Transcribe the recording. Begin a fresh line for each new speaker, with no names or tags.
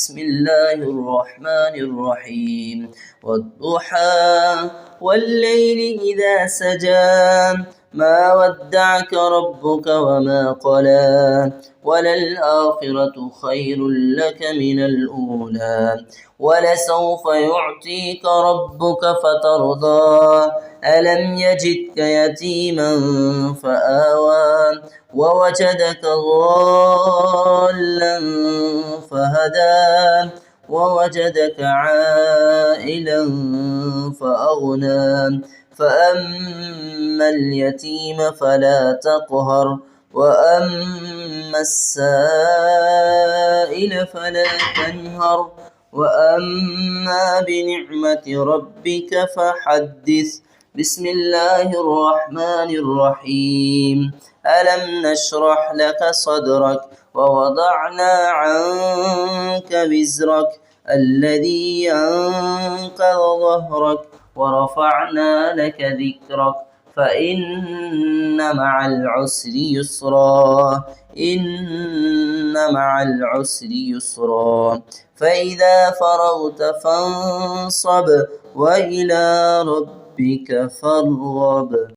بسم الله الرحمن الرحيم والضحى والليل إذا سجى ما ودعك ربك وما قلى وللآخرة خير لك من الأولى ولسوف يعطيك ربك فترضى ألم يجدك يتيما فآوى ووجدك ضالا فهدى ووجدك عائلا فأغنى فأما اليتيم فلا تقهر وأما السائل فلا تنهر وأما بنعمة ربك فحدث. بسم الله الرحمن الرحيم ألم نشرح لك صدرك ووضعنا عنك وزرك الذي أنقض ظهرك ورفعنا لك ذكرك فإن مع العسر يسرا إن مع العسر يسرا فإذا فرغت فانصب وإلى ربك فارغب.